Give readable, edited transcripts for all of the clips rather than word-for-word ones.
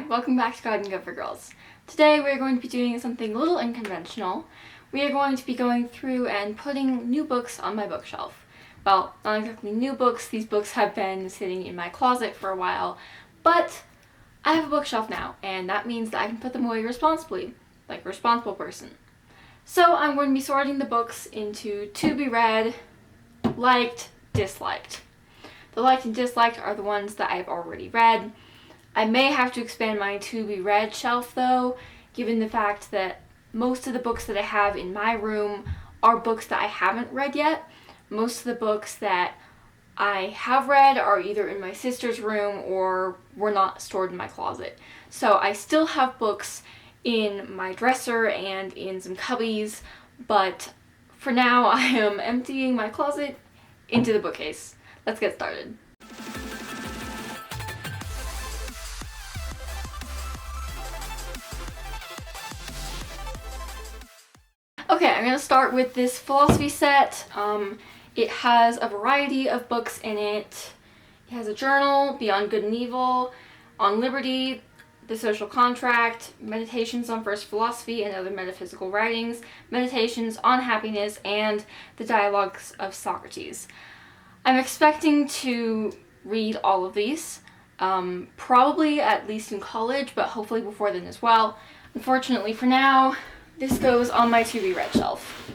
welcome back to Garden Good for Girls. Today we're going to be doing something a little unconventional. We are going to be going through and putting new books on my bookshelf. Well, not exactly new books, these books have been sitting in my closet for a while, but I have a bookshelf now, and that means that I can put them away responsibly, like a responsible person. So I'm going to be sorting the books into to be read, liked, disliked. The liked and disliked are the ones that I've already read. I may have to expand my to be read shelf though, given the fact that most of the books that I have in my room are books that I haven't read yet. Most of the books that I have read are either in my sister's room or were not stored in my closet. So I still have books in my dresser and in some cubbies, but for now I am emptying my closet into the bookcase. Let's get started. Okay, I'm going to start with this philosophy set. It has a variety of books in it. It has a journal, Beyond Good and Evil, On Liberty, The Social Contract, Meditations on First Philosophy and Other Metaphysical Writings, Meditations on Happiness, and The Dialogues of Socrates. I'm expecting to read all of these, probably at least in college, but hopefully before then as well. Unfortunately for now, this goes on my to be read shelf.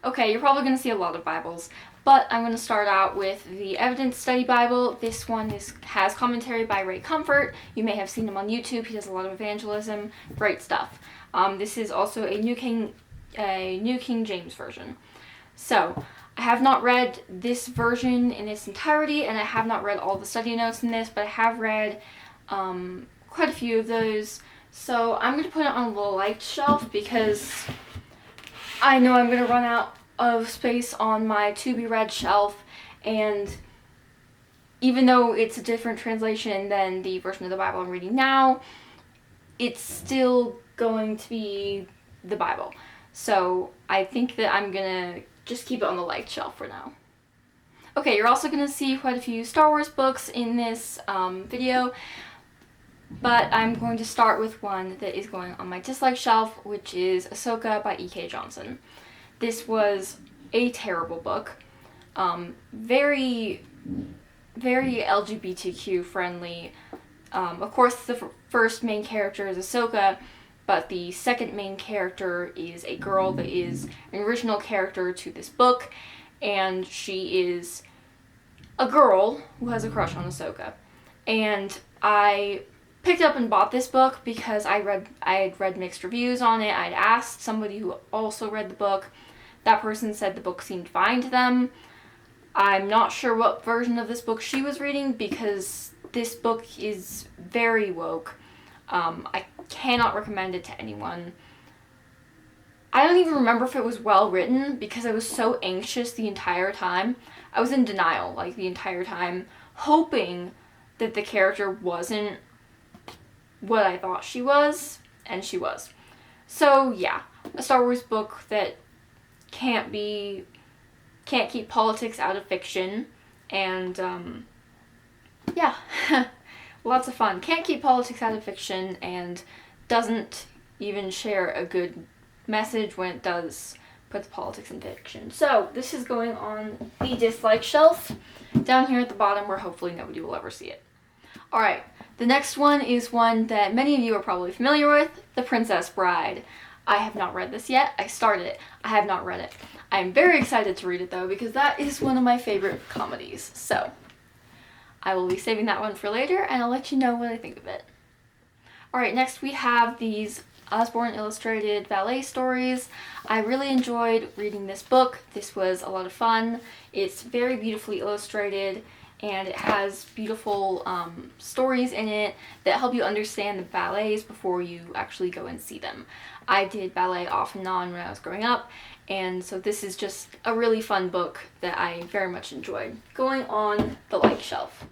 Okay, you're probably going to see a lot of Bibles, but I'm going to start out with the Evidence Study Bible. This one has commentary by Ray Comfort. You may have seen him on YouTube. He does a lot of evangelism. Great stuff. This is also a New King James Version. So, I have not read this version in its entirety, and I have not read all the study notes in this, but I have read quite a few of those. So I'm going to put it on the liked shelf because I know I'm going to run out of space on my to be read shelf, and even though it's a different translation than the version of the Bible I'm reading now, it's still going to be the Bible. So I think that I'm going to just keep it on the liked shelf for now. Okay, you're also going to see quite a few Star Wars books in this video. But I'm going to start with one that is going on my dislike shelf, which is Ahsoka by E.K. Johnson. This was a terrible book. Very, very LGBTQ friendly. Of course, the first main character is Ahsoka, but the second main character is a girl that is an original character to this book, and she is a girl who has a crush on Ahsoka. And I picked up and bought this book because I had read mixed reviews on it. I'd asked somebody who also read the book. That person said the book seemed fine to them. I'm not sure what version of this book she was reading because this book is very woke. I cannot recommend it to anyone. I don't even remember if it was well written because I was so anxious the entire time. I was in denial the entire time, hoping that the character wasn't what I thought she was, and she was. So yeah, a Star Wars book that can't keep politics out of fiction, and yeah, lots of fun. Can't keep politics out of fiction, and doesn't even share a good message when it does put the politics in fiction. So this is going on the dislike shelf, down here at the bottom where hopefully nobody will ever see it. Alright, the next one is one that many of you are probably familiar with, The Princess Bride. I have not read this yet. I started it. I have not read it. I am very excited to read it though because that is one of my favorite comedies. So, I will be saving that one for later and I'll let you know what I think of it. Alright, next we have these Osborne Illustrated ballet stories. I really enjoyed reading this book. This was a lot of fun. It's very beautifully illustrated, and it has beautiful stories in it that help you understand the ballets before you actually go and see them. I did ballet off and on when I was growing up, and so this is just a really fun book that I very much enjoyed. Going on the like shelf.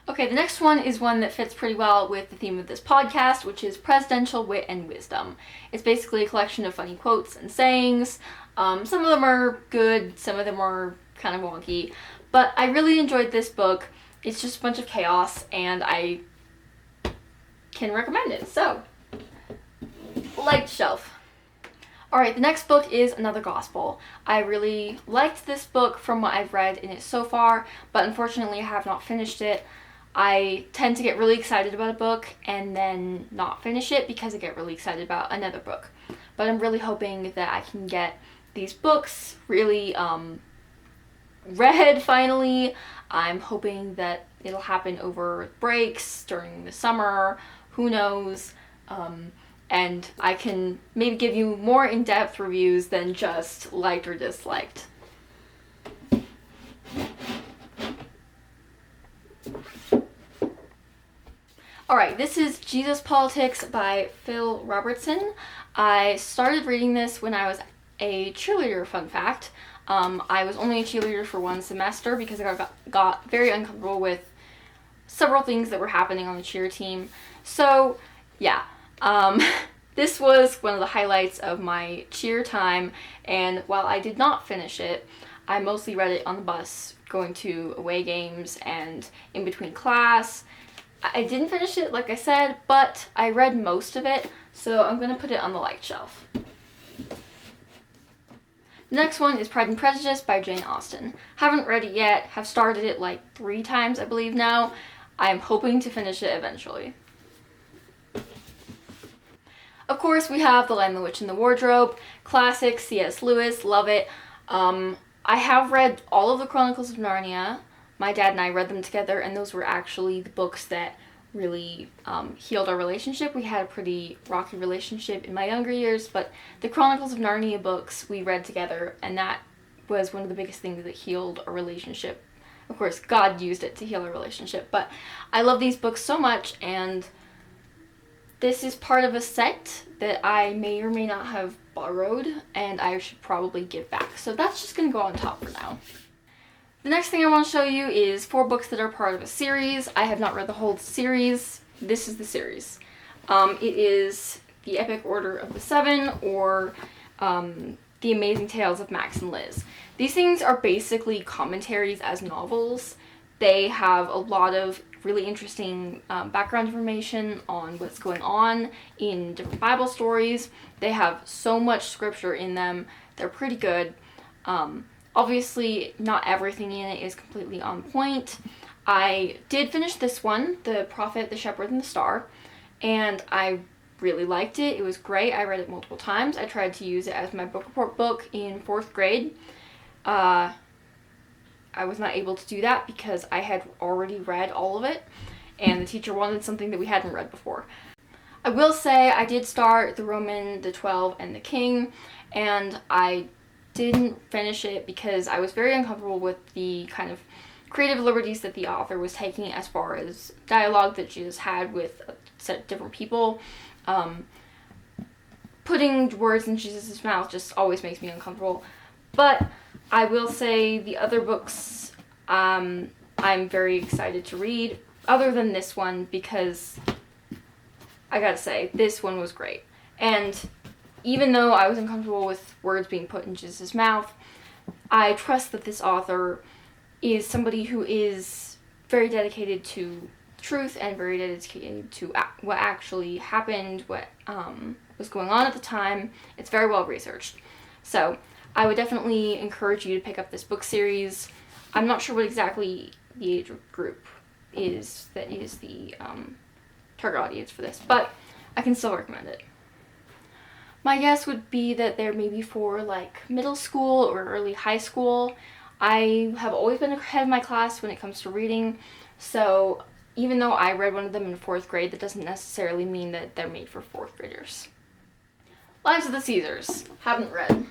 Okay, the next one is one that fits pretty well with the theme of this podcast, which is Presidential Wit and Wisdom. It's basically a collection of funny quotes and sayings. Some of them are good, some of them are kind of wonky, but I really enjoyed this book. It's just a bunch of chaos, and I can recommend it. So, liked shelf. Alright, the next book is Another Gospel. I really liked this book from what I've read in it so far, but unfortunately I have not finished it. I tend to get really excited about a book and then not finish it because I get really excited about another book. But I'm really hoping that I can get these books really read finally. I'm hoping that it'll happen over breaks during the summer, who knows, and I can maybe give you more in-depth reviews than just liked or disliked. Alright, this is Jesus Politics by Phil Robertson. I started reading this when I was a cheerleader, fun fact. I was only a cheerleader for one semester because I got very uncomfortable with several things that were happening on the cheer team. So, yeah. This was one of the highlights of my cheer time, and while I did not finish it, I mostly read it on the bus, going to away games and in between class. I didn't finish it, like I said, but I read most of it, so I'm going to put it on the liked shelf. The next one is Pride and Prejudice by Jane Austen. Haven't read it yet, have started it like 3 times, I believe now. I'm hoping to finish it eventually. Of course, we have The Lion, the Witch, and the Wardrobe. Classic, C.S. Lewis, love it. I have read all of the Chronicles of Narnia. My dad and I read them together, and those were actually the books that really healed our relationship. We had a pretty rocky relationship in my younger years, but the Chronicles of Narnia books we read together, and that was one of the biggest things that healed our relationship. Of course, God used it to heal our relationship, but I love these books so much, and this is part of a set that I may or may not have borrowed, and I should probably give back. So that's just going to go on top for now. The next thing I want to show you is 4 books that are part of a series. I have not read the whole series. This is the series. It is The Epic Order of the Seven, or The Amazing Tales of Max and Liz. These things are basically commentaries as novels. They have a lot of really interesting background information on what's going on in different Bible stories. They have so much scripture in them. They're pretty good. Obviously, not everything in it is completely on point. I did finish this one, The Prophet, the Shepherd, and the Star, and I really liked it. It was great. I read it multiple times. I tried to use it as my book report book in 4th grade. I was not able to do that because I had already read all of it, and the teacher wanted something that we hadn't read before. I will say I did start The Roman, the 12, and the King, and I didn't finish it because I was very uncomfortable with the kind of creative liberties that the author was taking as far as dialogue that Jesus had with a set of different people. Putting words in Jesus' mouth just always makes me uncomfortable. But I will say the other books I'm very excited to read, other than this one, because I gotta say, this one was great. And even though I was uncomfortable with words being put in Jesus' mouth, I trust that this author is somebody who is very dedicated to truth and very dedicated to what actually happened, what was going on at the time. It's very well researched. So I would definitely encourage you to pick up this book series. I'm not sure what exactly the age group is that is the target audience for this, but I can still recommend it. My guess would be that they're maybe for like middle school or early high school. I have always been ahead of my class when it comes to reading, so even though I read one of them in 4th grade, that doesn't necessarily mean that they're made for 4th graders. Lives of the Caesars. Haven't read.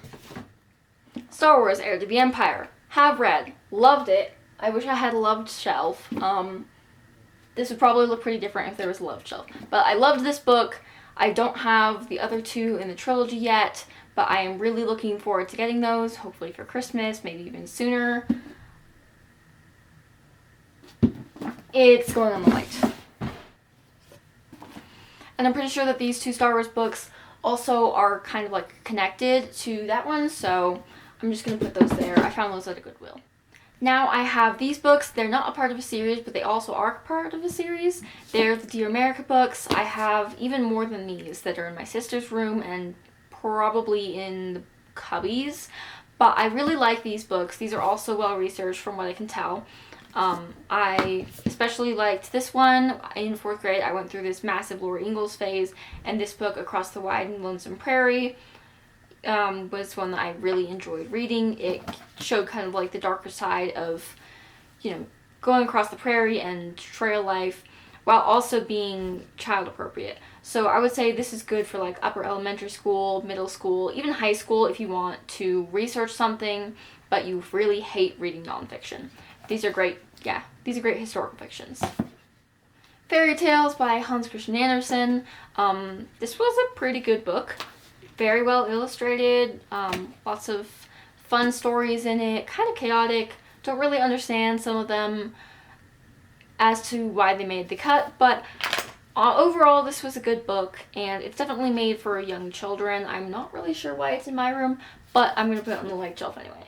Star Wars: Heir to the Empire. Have read. Loved it. I wish I had a loved shelf. This would probably look pretty different if there was a loved shelf. But I loved this book. I don't have the other 2 in the trilogy yet, but I am really looking forward to getting those, hopefully for Christmas, maybe even sooner. It's going on the light. And I'm pretty sure that these 2 Star Wars books also are kind of like connected to that one, so I'm just going to put those there. I found those at a Goodwill. Now I have these books. They're not a part of a series, but they also are part of a series. They're the Dear America books. I have even more than these that are in my sister's room and probably in the cubbies. But I really like these books. These are also well researched from what I can tell. I especially liked this one. In 4th grade, I went through this massive Laura Ingalls phase, and this book, Across the Wide and Lonesome Prairie, was one that I really enjoyed reading. It showed kind of like the darker side of, going across the prairie and trail life while also being child appropriate. So I would say this is good for like upper elementary school, middle school, even high school if you want to research something but you really hate reading nonfiction. These are great, these are great historical fictions. Fairy Tales by Hans Christian Andersen. This was a pretty good book. Very well illustrated, lots of fun stories in it, kind of chaotic. Don't really understand some of them as to why they made the cut, but overall this was a good book, and it's definitely made for young children. I'm not really sure why it's in my room, but I'm going to put it on the like shelf anyway.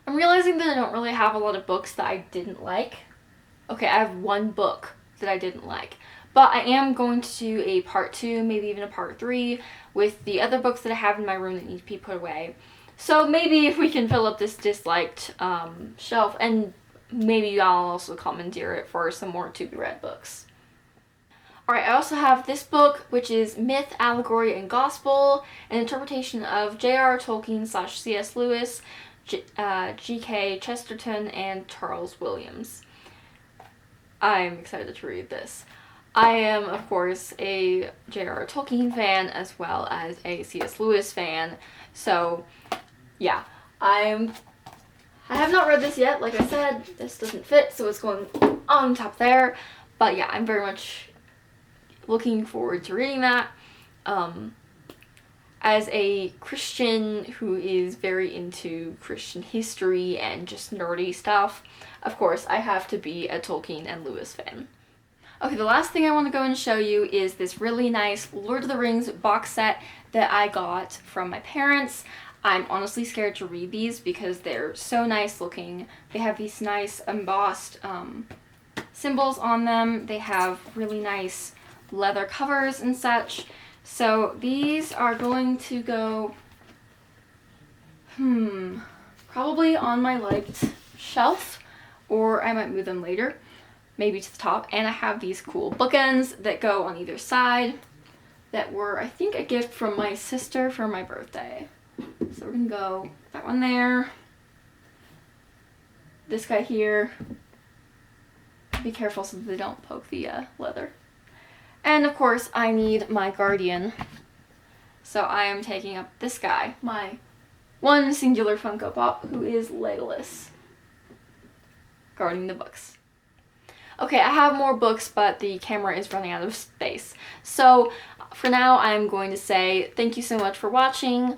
I'm realizing that I don't really have a lot of books that I didn't like. Okay, I have one book that I didn't like. But I am going to do a part 2, maybe even a part 3, with the other books that I have in my room that need to be put away. So maybe if we can fill up this disliked shelf, and maybe I'll also commandeer it for some more to-be-read books. Alright, I also have this book, which is Myth, Allegory, and Gospel, an interpretation of J.R.R. Tolkien / C.S. Lewis, G.K. Chesterton, and Charles Williams. I'm excited to read this. I am, of course, a J.R.R. Tolkien fan as well as a C.S. Lewis fan, so yeah, I have not read this yet. Like I said, this doesn't fit, so it's going on top there, but yeah, I'm very much looking forward to reading that. As a Christian who is very into Christian history and just nerdy stuff, of course, I have to be a Tolkien and Lewis fan. Okay, the last thing I want to go and show you is this really nice Lord of the Rings box set that I got from my parents. I'm honestly scared to read these because they're so nice looking. They have these nice embossed symbols on them. They have really nice leather covers and such. So these are going to go, probably on my liked shelf, or I might move them later, maybe to the top. And I have these cool bookends that go on either side that were, I think, a gift from my sister for my birthday. So we're gonna go that one there, this guy here. Be careful so that they don't poke the leather. And of course I need my guardian. So I am taking up this guy, my one singular Funko Pop, who is Legolas, guarding the books. Okay, I have more books, but the camera is running out of space. So for now, I'm going to say thank you so much for watching.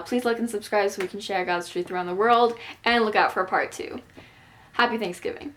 Please like and subscribe so we can share God's truth around the world, and look out for part 2. Happy Thanksgiving.